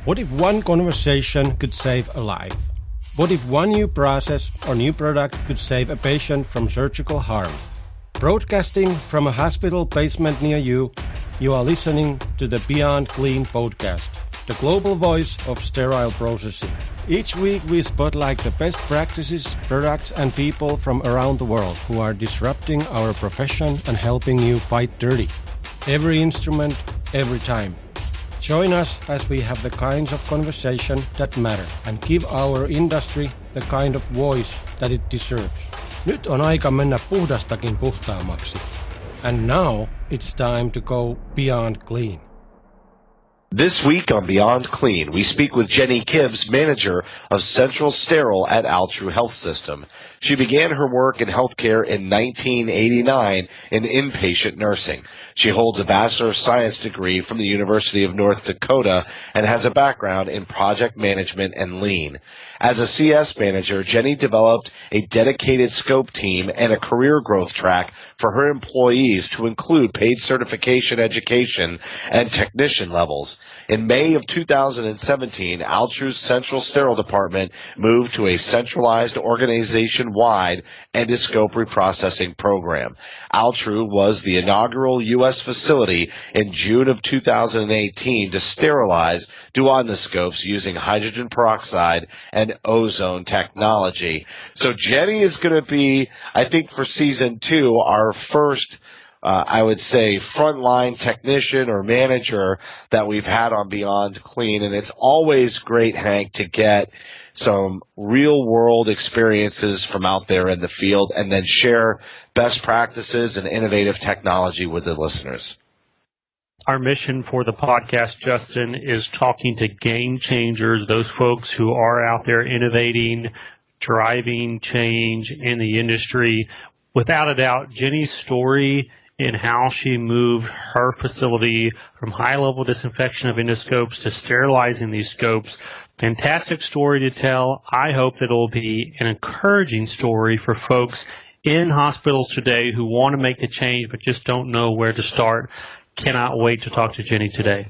What if one conversation could save a life? What if one new process or new product could save a patient from surgical harm? Broadcasting from a hospital basement near you, you are listening to the Beyond Clean podcast, the global voice of sterile processing. Each week we spotlight the best practices, products and people from around the world who are disrupting our profession and helping you fight dirty. Every instrument, every time. Join us as we have the kinds of conversation that matter and give our industry the kind of voice that it deserves. Nyt on aika mennä puhdastakin puhtaammaksi. And now it's time to go beyond clean. This week on Beyond Clean, we speak with Jenni Gibbs, manager of Central Sterile at Altru Health System. She began her work in healthcare in 1989 in inpatient nursing. She holds a Bachelor of Science degree from the University of North Dakota and has a background in project management and lean. As a CS manager, Jenni developed a dedicated scope team and a career growth track for her employees to include paid certification education and technician levels. In May of 2017, Altru's Central Sterile Department moved to a centralized organization-wide endoscope reprocessing program. Altru was the inaugural U.S. facility in June of 2018 to sterilize duodenoscopes using hydrogen peroxide and ozone technology. So Jenni is going to be, I think for season 2, our first I would say frontline technician or manager that we've had on Beyond Clean. And it's always great, Hank, to get some real world experiences from out there in the field and then share best practices and innovative technology with the listeners. Our mission for the podcast, Justin, is talking to game changers, those folks who are out there innovating, driving change in the industry. Without a doubt, Jenni's story in how she moved her facility from high-level disinfection of endoscopes to sterilizing these scopes. Fantastic story to tell. I hope that it will be an encouraging story for folks in hospitals today who want to make a change but just don't know where to start. Cannot wait to talk to Jenni today.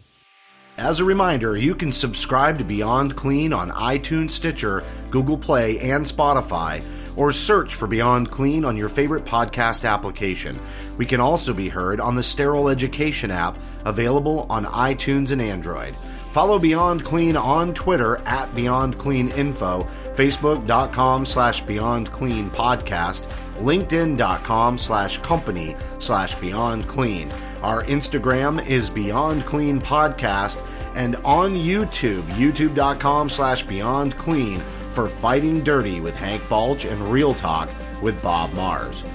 As a reminder, you can subscribe to Beyond Clean on iTunes, Stitcher, Google Play, and Spotify, or search for Beyond Clean on your favorite podcast application. We can also be heard on the Sterile Education app, available on iTunes and Android. Follow Beyond Clean on Twitter at Beyond Clean Info, Facebook.com/Beyond Clean Podcast, LinkedIn.com/company/Beyond Clean. Our Instagram is Beyond Clean Podcast, and on YouTube, YouTube.com/Beyond Clean for Fighting Dirty with Hank Balch and Real Talk with Bob Mars.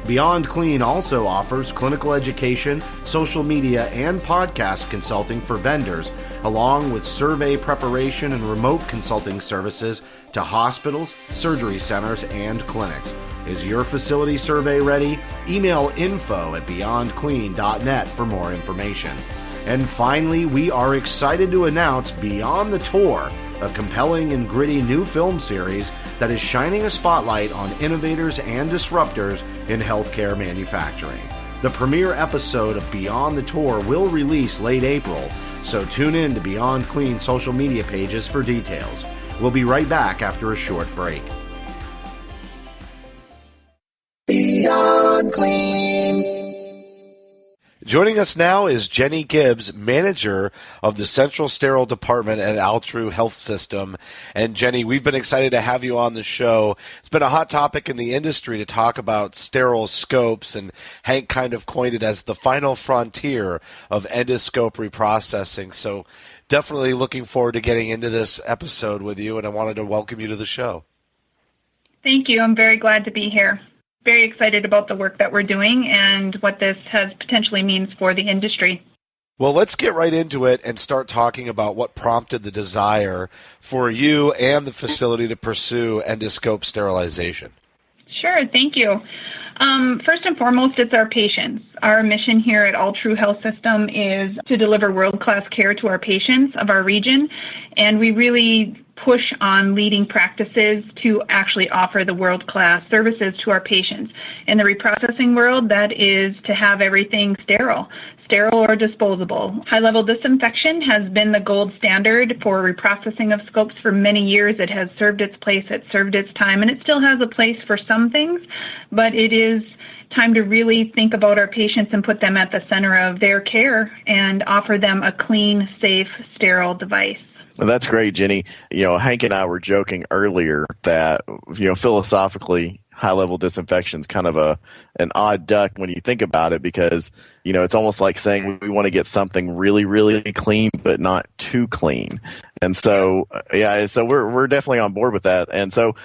Beyond Clean also offers clinical education, social media, and podcast consulting for vendors, along with survey preparation and remote consulting services to hospitals, surgery centers, and clinics. Is your facility survey ready? Email info@beyondclean.net for more information. And finally, we are excited to announce Beyond the Tour, a compelling and gritty new film series that is shining a spotlight on innovators and disruptors in healthcare manufacturing. The premiere episode of Beyond the Tour will release late April, so tune in to Beyond Clean social media pages for details. We'll be right back after a short break. Beyond Clean. Joining us now is Jenni Gibbs, manager of the Central Sterile Department at Altru Health System. And Jenni, we've been excited to have you on the show. It's been a hot topic in the industry to talk about sterile scopes, and Hank kind of coined it as the final frontier of endoscope reprocessing. So definitely looking forward to getting into this episode with you, and I wanted to welcome you to the show. Thank you. I'm very glad to be here. Very excited about the work that we're doing and what this has potentially means for the industry. Well, let's get right into it and start talking about what prompted the desire for you and the facility to pursue endoscope sterilization. Sure, thank you. First and foremost, it's our patients. Our mission here at Altru Health System is to deliver world-class care to our patients of our region, and we really push on leading practices to actually offer the world-class services to our patients. In the reprocessing world, that is to have everything sterile or disposable. High-level disinfection has been the gold standard for reprocessing of scopes for many years. It has served its place, it served its time, and it still has a place for some things, but it is time to really think about our patients and put them at the center of their care and offer them a clean, safe, sterile device. Well, that's great, Jenny. Hank and I were joking earlier that, philosophically, high-level disinfection is kind of an odd duck when you think about it, because it's almost like saying we want to get something really, really clean but not too clean. And so so we're definitely on board with that. And so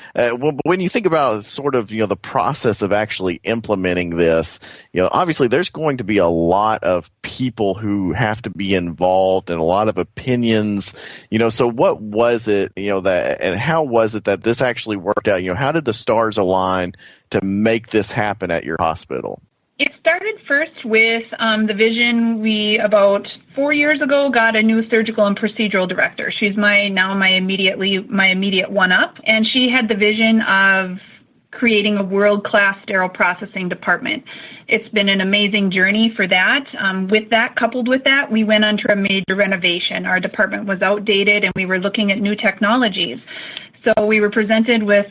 when you think about sort of the process of actually implementing this, obviously there's going to be a lot of people who have to be involved and a lot of opinions. So what was it that, and how was it that this actually worked out? How did the stars align to make this happen at your hospital? It started first with the vision. We, about 4 years ago, got a new surgical and procedural director. She's my immediate one-up, and she had the vision of creating a world-class sterile processing department. It's been an amazing journey for that. Coupled with that, we went under a major renovation. Our department was outdated, and we were looking at new technologies. So we were presented with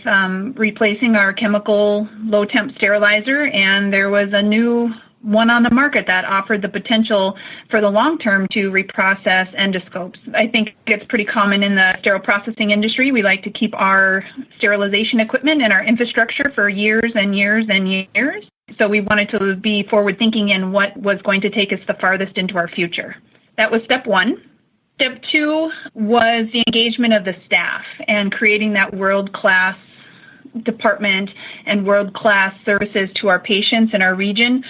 replacing our chemical low-temp sterilizer, and there was a new one on the market that offered the potential for the long term to reprocess endoscopes. I think it's pretty common in the sterile processing industry. We like to keep our sterilization equipment and our infrastructure for years and years and years. So we wanted to be forward-thinking in what was going to take us the farthest into our future. That was step one. Step two was the engagement of the staff and creating that world-class department and world-class services to our patients in our region.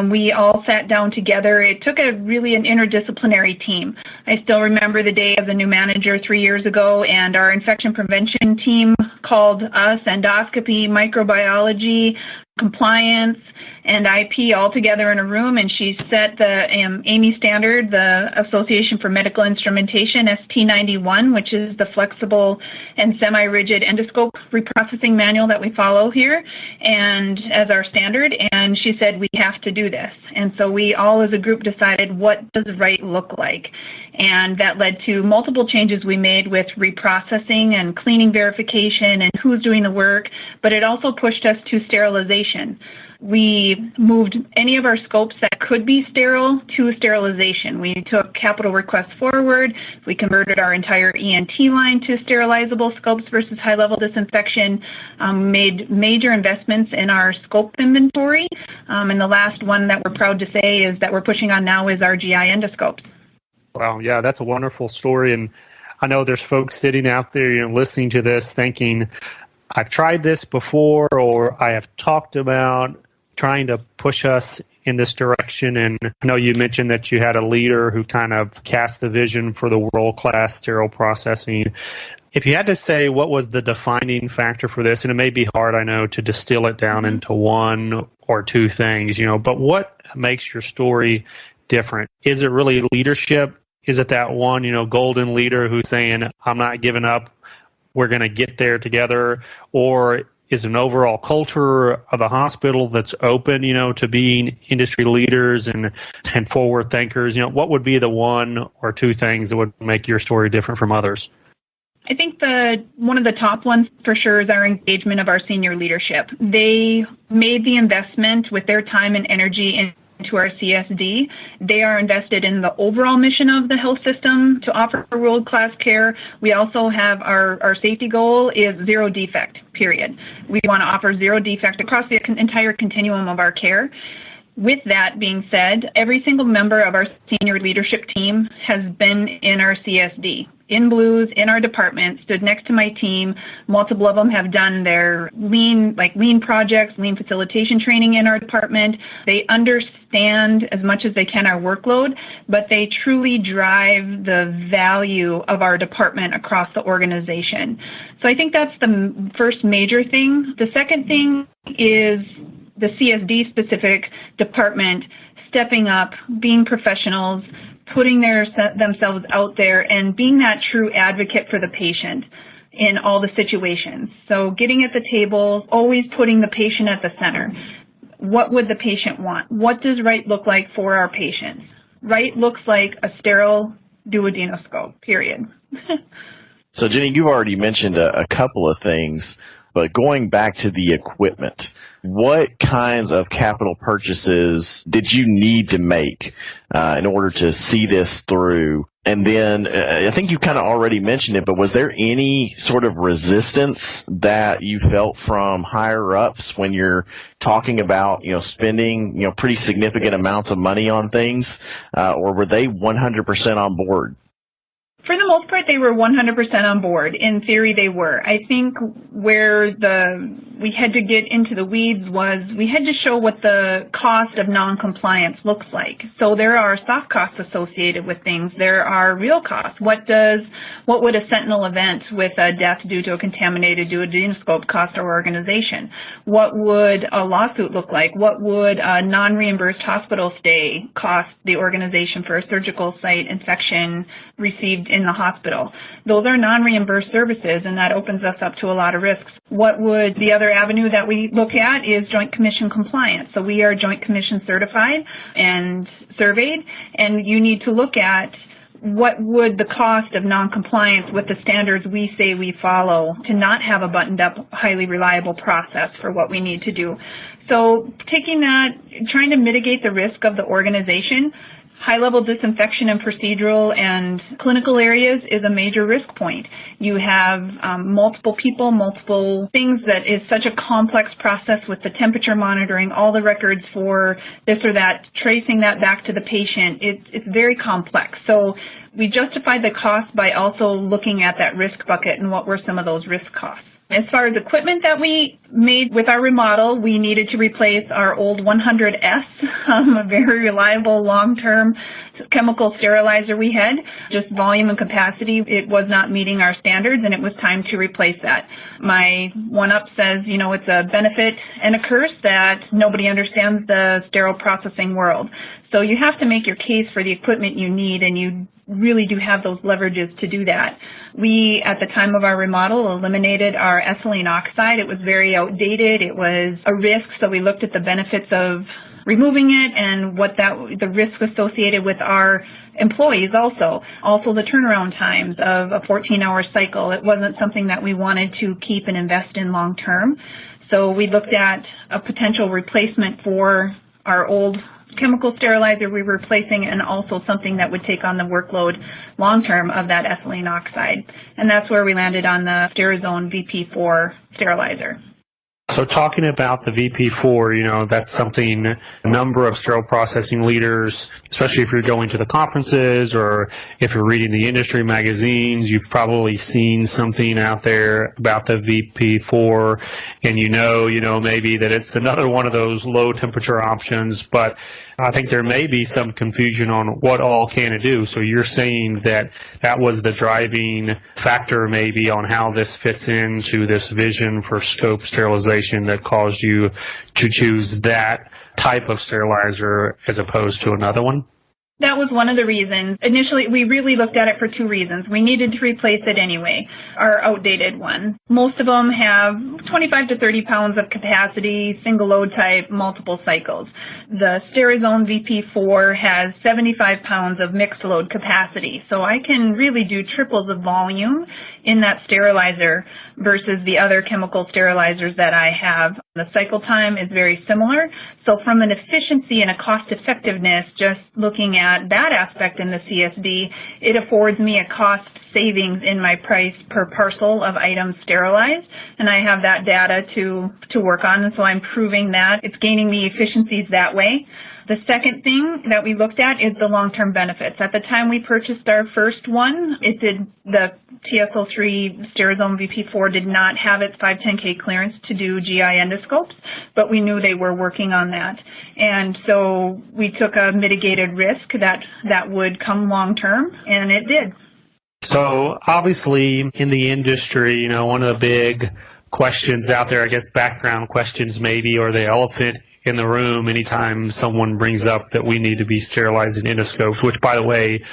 We all sat down together. It took an interdisciplinary team. I still remember the day of the new manager 3 years ago, and our infection prevention team called us, endoscopy, microbiology, compliance, and IP all together in a room, and she set the AMI standard, the Association for Medical Instrumentation, ST91, which is the flexible and semi-rigid endoscope reprocessing manual that we follow here, and as our standard, and she said we have to do this. And so we all as a group decided, what does right look like? And that led to multiple changes we made with reprocessing and cleaning verification and who's doing the work, but it also pushed us to sterilization. We moved any of our scopes that could be sterile to sterilization. We took capital requests forward. We converted our entire ENT line to sterilizable scopes versus high-level disinfection, made major investments in our scope inventory. And the last one that we're proud to say is that we're pushing on now is our GI endoscopes. Wow, yeah, that's a wonderful story. And I know there's folks sitting out there listening to this thinking, I've tried this before, or I have talked about trying to push us in this direction. And I know you mentioned that you had a leader who kind of cast the vision for the world-class sterile processing. If you had to say what was the defining factor for this, and it may be hard, I know, to distill it down into one or two things, but what makes your story different? Is it really leadership? Is it that one, golden leader who's saying, I'm not giving up, we're going to get there together? Or is an overall culture of the hospital that's open, to being industry leaders and forward thinkers? What would be the one or two things that would make your story different from others? I think one of the top ones for sure is our engagement of our senior leadership. They made the investment with their time and energy into our CSD. They are invested in the overall mission of the health system to offer world-class care. We also have our safety goal is zero defect, period. We want to offer zero defect across the entire continuum of our care. With that being said, every single member of our senior leadership team has been in our CSD, in blues, in our department, stood next to my team. Multiple of them have done their lean projects, lean facilitation training in our department. They understand as much as they can our workload, but they truly drive the value of our department across the organization. So I think that's the first major thing. The second thing is the CSD-specific department stepping up, being professionals, putting themselves out there, and being that true advocate for the patient. in all the situations. So getting at the table, always putting the patient at the center. What would the patient want? What does right look like for our patients? Right looks like a sterile duodenoscope, period. So, Jenni, you've already mentioned a couple of things, but going back to the equipment, what kinds of capital purchases did you need to make in order to see this through? And then I think you kind of already mentioned it, but was there any sort of resistance that you felt from higher ups when you're talking about, spending, pretty significant amounts of money on things, or were they 100% on board? For the most part, they were 100% on board. In theory, they were. I think where we had to get into the weeds was we had to show what the cost of noncompliance looks like. So there are soft costs associated with things. There are real costs. What would a sentinel event with a death due to a contaminated duodenoscope cost our organization? What would a lawsuit look like? What would a non-reimbursed hospital stay cost the organization for a surgical site infection received in the hospital? Those are non-reimbursed services, and that opens us up to a lot of risks. What would the other avenue that we look at is Joint Commission compliance. So we are Joint Commission certified and surveyed, and you need to look at what would the cost of noncompliance with the standards we say we follow to not have a buttoned-up, highly reliable process for what we need to do. So taking that, trying to mitigate the risk of the organization, high-level disinfection and procedural and clinical areas is a major risk point. You have multiple people, multiple things that is such a complex process with the temperature monitoring, all the records for this or that, tracing that back to the patient. It's very complex. So we justified the cost by also looking at that risk bucket and what were some of those risk costs. As far as equipment that we made with our remodel, we needed to replace our old 100S, a very reliable long-term chemical sterilizer we had. Just volume and capacity, it was not meeting our standards, and it was time to replace that. My one-up says, it's a benefit and a curse that nobody understands the sterile processing world. So you have to make your case for the equipment you need, and you really do have those leverages to do that. We, at the time of our remodel, eliminated our ethylene oxide. It was very outdated. It was a risk, so we looked at the benefits of removing it and the risk associated with our employees also. Also the turnaround times of a 14-hour cycle. It wasn't something that we wanted to keep and invest in long term. So we looked at a potential replacement for our old chemical sterilizer we were replacing, and also something that would take on the workload long-term of that ethylene oxide. And that's where we landed on the Sterizone VP4 sterilizer. So talking about the VP4, that's something a number of sterile processing leaders, especially if you're going to the conferences or if you're reading the industry magazines, you've probably seen something out there about the VP4, and maybe that it's another one of those low temperature options, but I think there may be some confusion on what all can it do. So you're saying that was the driving factor maybe on how this fits into this vision for scope sterilization that caused you to choose that type of sterilizer as opposed to another one? That was one of the reasons. Initially, we really looked at it for two reasons. We needed to replace it anyway, our outdated one. Most of them have 25 to 30 pounds of capacity, single load type, multiple cycles. The Sterizone VP4 has 75 pounds of mixed load capacity, so I can really do triples of volume in that sterilizer versus the other chemical sterilizers that I have. The cycle time is very similar, so from an efficiency and a cost effectiveness, just looking at that aspect in the CSD, it affords me a cost savings in my price per parcel of items sterilized, and I have that data to work on, and so I'm proving that it's gaining me efficiencies that way. The second thing that we looked at is the long-term benefits. At the time we purchased our first one, the TSO3 Sterizone VP4 did not have its 510K clearance to do GI endoscopes, but we knew they were working on that. And so we took a mitigated risk that would come long-term, and it did. So obviously in the industry, one of the big questions out there, I guess background questions maybe, or the elephant in the room anytime someone brings up that we need to be sterilizing endoscopes, which, by the way,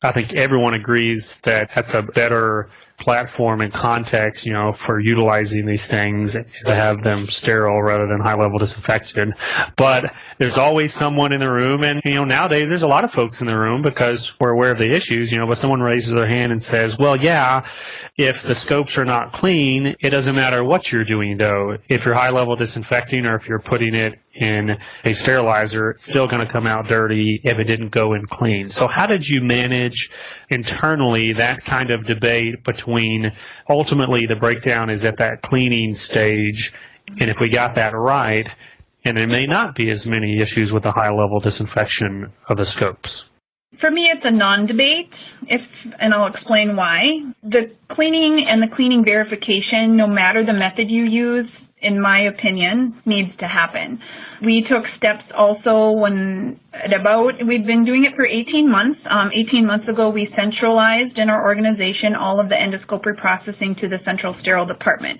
I think everyone agrees that that's a better platform and context, for utilizing these things is to have them sterile rather than high-level disinfected. But there's always someone in the room, and, nowadays there's a lot of folks in the room because we're aware of the issues, but someone raises their hand and says, well, yeah, if the scopes are not clean, it doesn't matter what you're doing, though. If you're high-level disinfecting or if you're putting it in a sterilizer, it's still going to come out dirty if it didn't go in clean. So how did you manage internally that kind of debate between ultimately the breakdown is at that cleaning stage, and if we got that right, and there may not be as many issues with the high-level disinfection of the scopes? For me, it's a non-debate, and I'll explain why. The cleaning and the cleaning verification, no matter the method you use, in my opinion, needs to happen. We took steps also we've been doing it for 18 months. 18 months ago, we centralized in our organization all of the endoscope reprocessing to the central sterile department.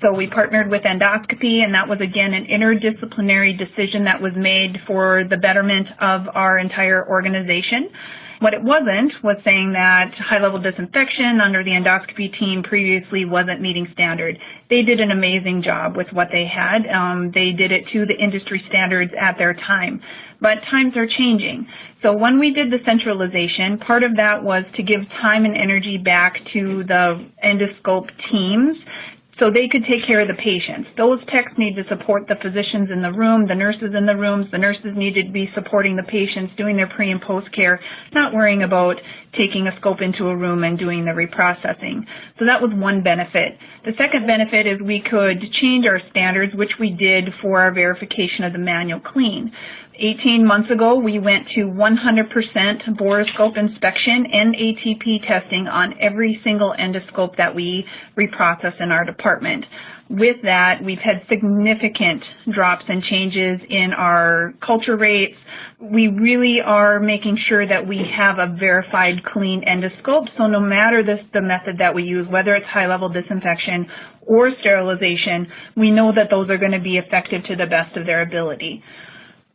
So we partnered with endoscopy, and that was, again, an interdisciplinary decision that was made for the betterment of our entire organization. What it wasn't was saying that high-level disinfection under the endoscopy team previously wasn't meeting standard. They did an amazing job with what they had. They did it to the industry standards at their time. But times are changing. So when we did the centralization, part of that was to give time and energy back to the endoscope teams so they could take care of the patients. Those techs need to support the physicians in the room, the nurses in the rooms. The nurses needed to be supporting the patients, doing their pre- and post-care, not worrying about taking a scope into a room and doing the reprocessing. So that was one benefit. The second benefit is we could change our standards, which we did for our verification of the manual clean. 18 months ago, we went to 100% borescope inspection and ATP testing on every single endoscope that we reprocess in our department. With that, we've had significant drops and changes in our culture rates. We really are making sure that we have a verified clean endoscope. So no matter the method that we use, whether it's high-level disinfection or sterilization, we know that those are going to be effective to the best of their ability.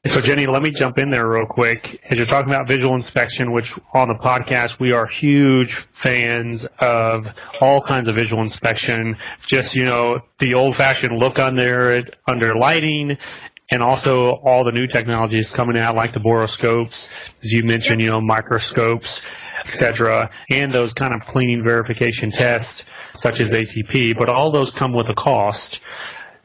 So, Jenni, let me jump in there real quick. As you're talking about visual inspection, which on the podcast, we are huge fans of all kinds of visual inspection. Just, the old-fashioned look under lighting, and also all the new technologies coming out, like the borescopes, as you mentioned, microscopes, etc., and those kind of cleaning verification tests, such as ATP. But all those come with a cost.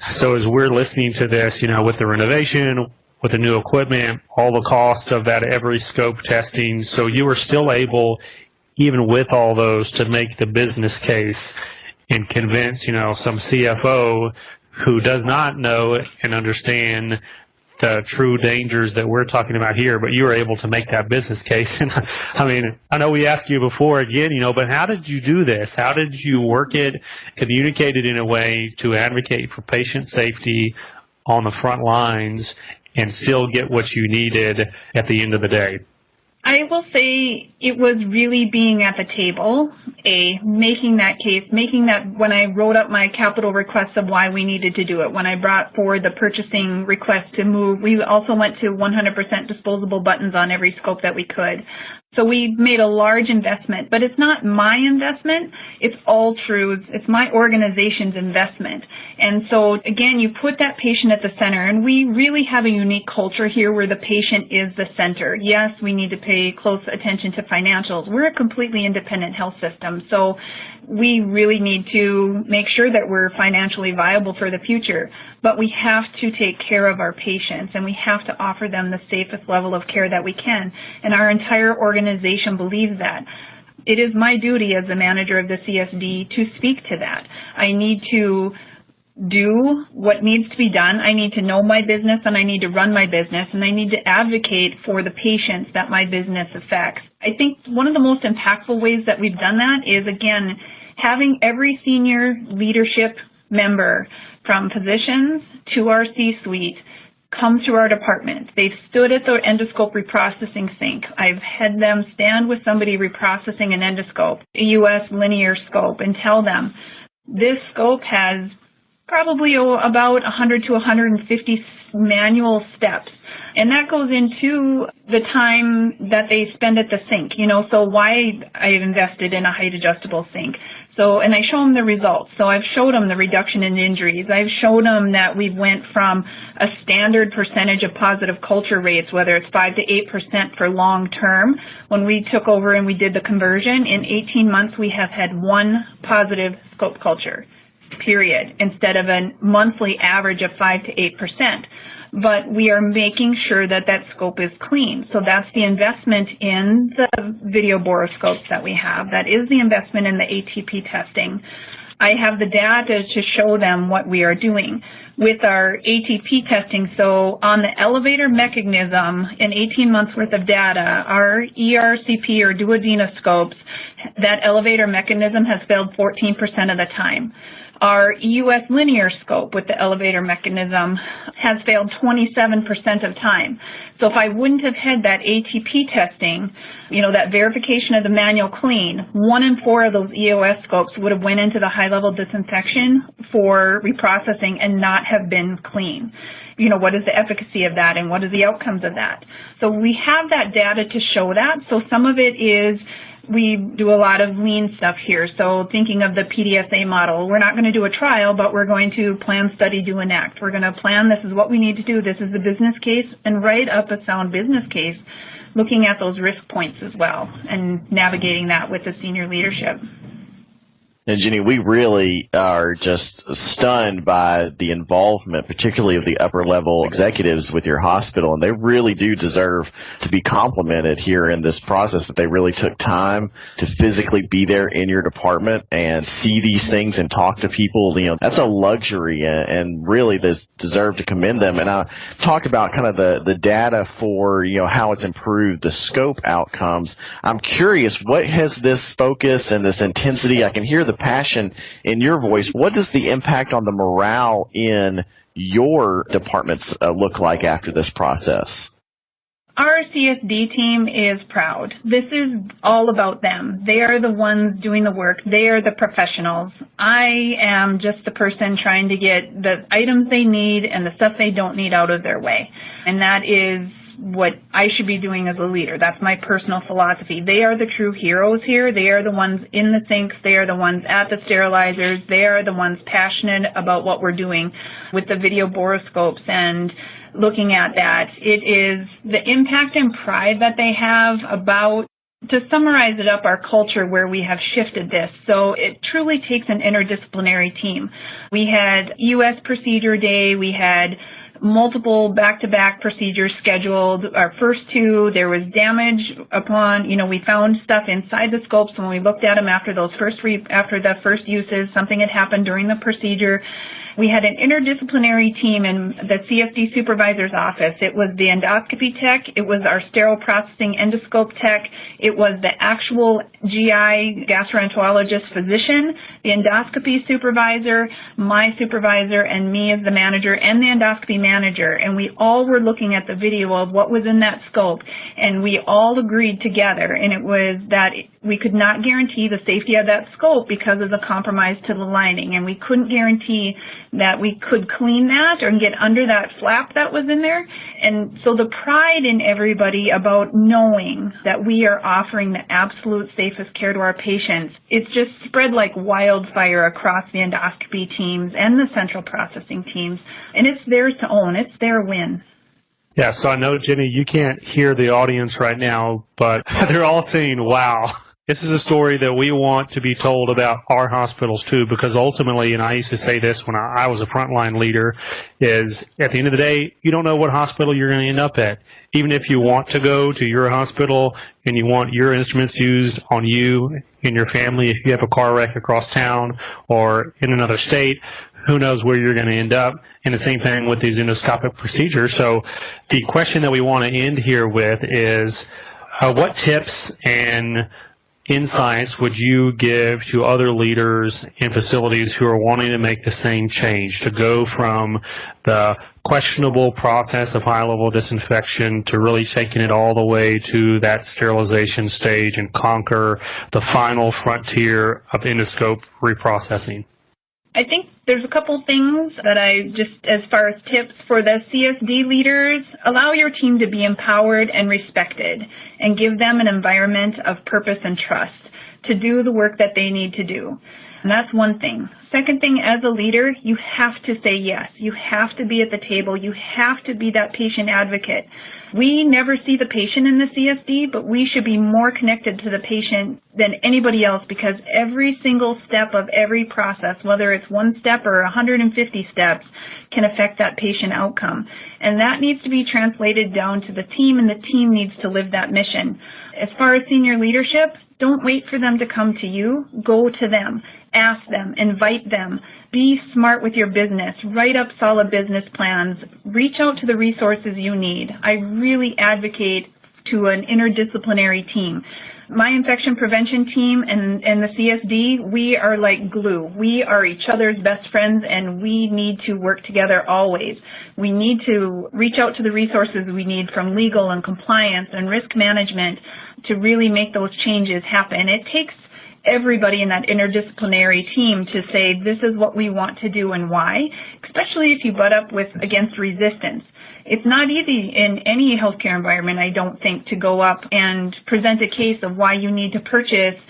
So as we're listening to this, with the renovation, with the new equipment, all the cost of that every scope testing. So you were still able, even with all those, to make the business case and convince, some CFO who does not know and understand the true dangers that we're talking about here, but you were able to make that business case. And I know we asked you before again, but how did you do this? How did you work it, communicate it in a way to advocate for patient safety on the front lines and still get what you needed at the end of the day? I will say it was really being at the table, making that case, when I wrote up my capital requests of why we needed to do it, when I brought forward the purchasing request to move, we also went to 100% disposable buttons on every scope that we could. So we made a large investment, but it's not my investment. It's all Truths. It's my organization's investment. And so, again, you put that patient at the center, and we really have a unique culture here where the patient is the center. Yes, we need to pay close attention to financials. We're a completely independent health system, so we really need to make sure that we're financially viable for the future. But we have to take care of our patients, and we have to offer them the safest level of care that we can. And our entire organization believes that. It is my duty as the manager of the CSD to speak to that. I need to do what needs to be done. I need to know my business, and I need to run my business, and I need to advocate for the patients that my business affects. I think one of the most impactful ways that we've done that is, again, having every senior leadership member, from physicians to our C-suite, come to our department. They've stood at the endoscope reprocessing sink. I've had them stand with somebody reprocessing an endoscope, a U.S. linear scope, and tell them, this scope has probably about 100 to 150 manual steps. And that goes into the time that they spend at the sink, so why I've invested in a height adjustable sink. So, and I show them the results. So I've showed them the reduction in injuries. I've showed them that we went from a standard percentage of positive culture rates, whether it's 5 to 8% for long term. When we took over and we did the conversion, in 18 months we have had one positive scope culture, period, instead of a monthly average of 5 to 8%. But we are making sure that that scope is clean. So that's the investment in the video boroscopes that we have. That is the investment in the ATP testing. I have the data to show them what we are doing with our ATP testing. So on the elevator mechanism, in 18 months worth of data, our ERCP or duodenoscopes, that elevator mechanism has failed 14% of the time. Our EUS linear scope with the elevator mechanism has failed 27% of time. So if I wouldn't have had that ATP testing, that verification of the manual clean, 1 in 4 of those EOS scopes would have went into the high-level disinfection for reprocessing and not have been clean. What is the efficacy of that and what are the outcomes of that? So we have that data to show that. So some of it is we do a lot of lean stuff here. So thinking of the PDSA model, we're not going to do a trial, but we're going to plan, study, do, enact. We're going to plan, this is what we need to do, this is the business case, and write up a sound business case, looking at those risk points as well, and navigating that with the senior leadership. And Jenni, we really are just stunned by the involvement, particularly of the upper level executives with your hospital, and they really do deserve to be complimented here in this process, that they really took time to physically be there in your department and see these things and talk to people. That's a luxury, and really they deserve to commend them. And I talked about kind of the data for, how it's improved the scope outcomes. I'm curious, what has this focus and this intensity, I can hear the passion in your voice. What does the impact on the morale in your departments look like after this process? Our CSD team is proud. This is all about them. They are the ones doing the work. They are the professionals. I am just the person trying to get the items they need and the stuff they don't need out of their way. And that is what I should be doing as a leader. That's my personal philosophy. They are the true heroes here. They are the ones in the sinks. They are the ones at the sterilizers. They are the ones passionate about what we're doing with the video boroscopes and looking at that. It is the impact and pride that they have about, to summarize it up, our culture where we have shifted this. So it truly takes an interdisciplinary team. We had US procedure day. We had multiple back-to-back procedures scheduled. Our first 2, there was damage upon, we found stuff inside the scopes when we looked at them after the first uses. Something had happened during the procedure. We had an interdisciplinary team in the CSD supervisor's office. It was the endoscopy tech. It was our sterile processing endoscope tech. It was the actual GI gastroenterologist physician, the endoscopy supervisor, my supervisor, and me as the manager, and the endoscopy manager. And we all were looking at the video of what was in that scope, and we all agreed together. And it was that we could not guarantee the safety of that scope because of the compromise to the lining, and we couldn't guarantee that we could clean that or get under that flap that was in there. And so the pride in everybody about knowing that we are offering the absolute safest care to our patients, it's just spread like wildfire across the endoscopy teams and the central processing teams, and it's theirs to own. It's their win. Yeah, so I know, Jenni, you can't hear the audience right now, but they're all saying, wow. This is a story that we want to be told about our hospitals too, because ultimately, and I used to say this when I was a frontline leader, is at the end of the day, you don't know what hospital you're going to end up at. Even if you want to go to your hospital and you want your instruments used on you and your family, if you have a car wreck across town or in another state, who knows where you're going to end up. And the same thing with these endoscopic procedures. So the question that we want to end here with is, what tips and insights would you give to other leaders in facilities who are wanting to make the same change, to go from the questionable process of high-level disinfection to really taking it all the way to that sterilization stage and conquer the final frontier of endoscope reprocessing? I think There's a couple things that I just, as far as tips for the CSD leaders, allow your team to be empowered and respected and give them an environment of purpose and trust to do the work that they need to do. And that's one thing. Second thing, as a leader, you have to say yes. You have to be at the table. You have to be that patient advocate. We never see the patient in the CSD, but we should be more connected to the patient than anybody else, because every single step of every process, whether it's one step or 150 steps, can affect that patient outcome. And that needs to be translated down to the team, and the team needs to live that mission. As far as senior leadership, don't wait for them to come to you. Go to them. Ask them. Invite them. Be smart with your business. Write up solid business plans. Reach out to the resources you need. I really advocate to an interdisciplinary team. My infection prevention team and the CSD, we are like glue. We are each other's best friends, and we need to work together always. We need to reach out to the resources we need from legal and compliance and risk management to really make those changes happen. It takes everybody in that interdisciplinary team to say, this is what we want to do and why, especially if you butt up against resistance. It's not easy in any healthcare environment, I don't think, to go up and present a case of why you need to purchase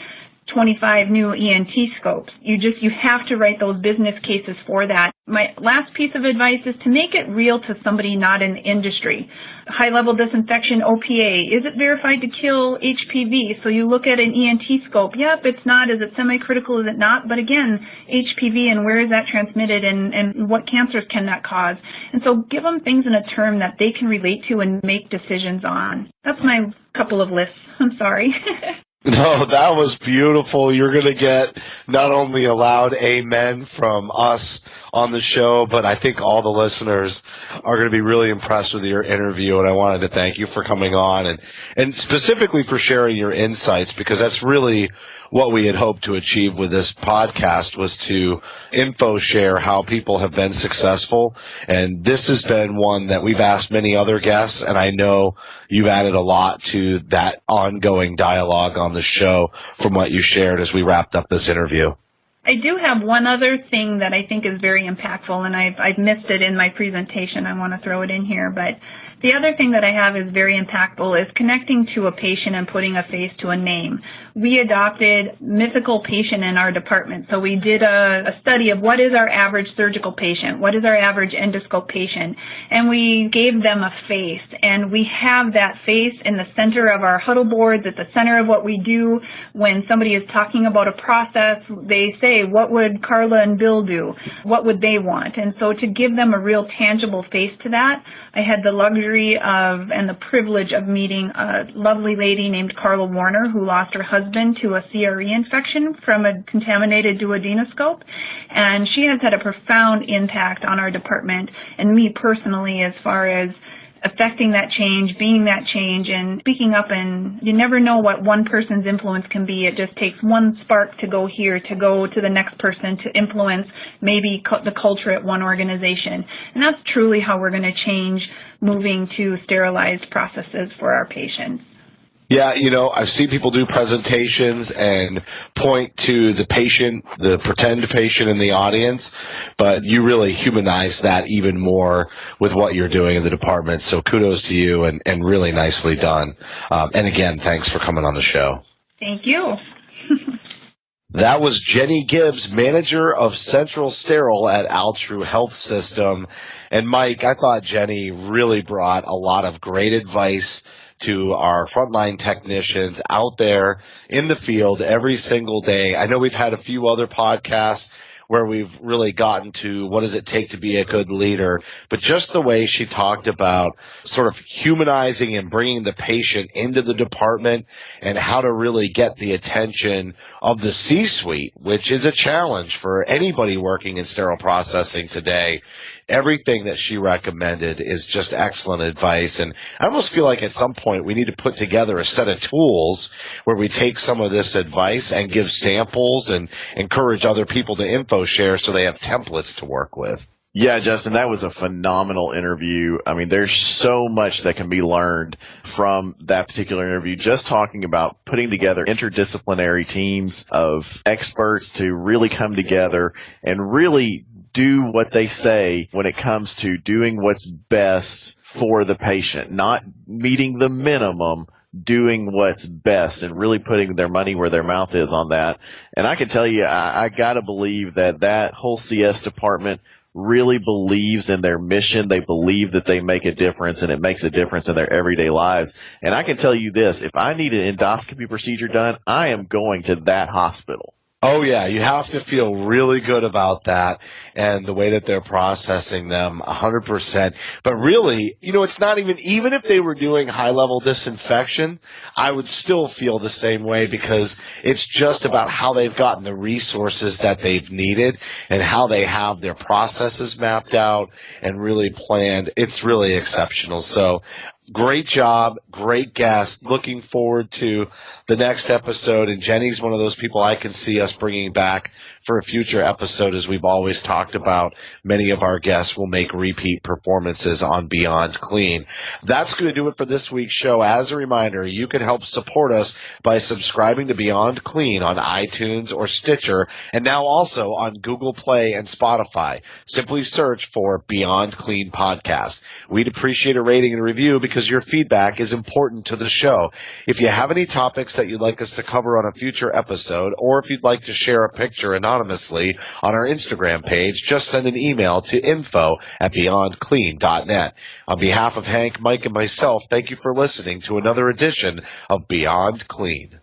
25 new ENT scopes. You have to write those business cases for that. My last piece of advice is to make it real to somebody not in the industry. High-level disinfection, OPA, is it verified to kill HPV? So you look at an ENT scope. Yep, it's not. Is it semi-critical? Is it not? But again, HPV, and where is that transmitted, and what cancers can that cause? And so give them things in a term that they can relate to and make decisions on. That's my couple of lists. I'm sorry. No, that was beautiful. You're going to get not only a loud amen from us on the show, but I think all the listeners are going to be really impressed with your interview, and I wanted to thank you for coming on and specifically for sharing your insights, because that's really what we had hoped to achieve with this podcast, was to info share how people have been successful. And this has been one that we've asked many other guests, and I know you've added a lot to that ongoing dialogue on the show from what you shared as we wrapped up this interview. I do have one other thing that I think is very impactful, and I've missed it in my presentation. I want to throw it in here, but the other thing that I have is very impactful is connecting to a patient and putting a face to a name. We adopted mythical patient in our department. So we did a study of what is our average surgical patient, what is our average endoscope patient, and we gave them a face. And we have that face in the center of our huddle boards, at the center of what we do. When somebody is talking about a process, they say, what would Carla and Bill do? What would they want? And so to give them a real tangible face to that, I had the luxury of and the privilege of meeting a lovely lady named Carla Warner, who lost her husband to a CRE infection from a contaminated duodenoscope. And she has had a profound impact on our department and me personally, as far as affecting that change, being that change, and speaking up. And you never know what one person's influence can be. It just takes one spark to go here, to go to the next person, to influence maybe the culture at one organization. And that's truly how we're going to change moving to sterilized processes for our patients. Yeah, I've seen people do presentations and point to the patient, the pretend patient in the audience, but you really humanize that even more with what you're doing in the department. So kudos to you and really nicely done. And again, thanks for coming on the show. Thank you. That was Jenni Gibbs, manager of Central Sterile at Altru Health System. And Mike, I thought Jenni really brought a lot of great advice to our frontline technicians out there in the field every single day. I know we've had a few other podcasts where we've really gotten to what does it take to be a good leader, but just the way she talked about sort of humanizing and bringing the patient into the department and how to really get the attention of the C-suite, which is a challenge for anybody working in sterile processing today. Everything that she recommended is just excellent advice. And I almost feel like at some point we need to put together a set of tools where we take some of this advice and give samples and encourage other people to info share so they have templates to work with. Yeah, Justin, that was a phenomenal interview. I mean, there's so much that can be learned from that particular interview, just talking about putting together interdisciplinary teams of experts to really come together and really do what they say when it comes to doing what's best for the patient, not meeting the minimum, doing what's best and really putting their money where their mouth is on that. And I can tell you, I got to believe that whole CS department really believes in their mission. They believe that they make a difference, and it makes a difference in their everyday lives. And I can tell you this, if I need an endoscopy procedure done, I am going to that hospital. Oh, yeah, you have to feel really good about that and the way that they're processing them, 100%. But really, it's not even if they were doing high-level disinfection, I would still feel the same way, because it's just about how they've gotten the resources that they've needed and how they have their processes mapped out and really planned. It's really exceptional. So, great job, great guest. Looking forward to the next episode. And Jenny's one of those people I can see us bringing back for a future episode. As we've always talked about, many of our guests will make repeat performances on Beyond Clean. That's going to do it for this week's show. As a reminder, you can help support us by subscribing to Beyond Clean on iTunes or Stitcher, and now also on Google Play and Spotify. Simply search for Beyond Clean Podcast. We'd appreciate a rating and review, because your feedback is important to the show. If you have any topics that you'd like us to cover on a future episode, or if you'd like to share a picture anonymously on our Instagram page, just send an email to info@beyondclean.net. On behalf of Hank, Mike, and myself, thank you for listening to another edition of Beyond Clean.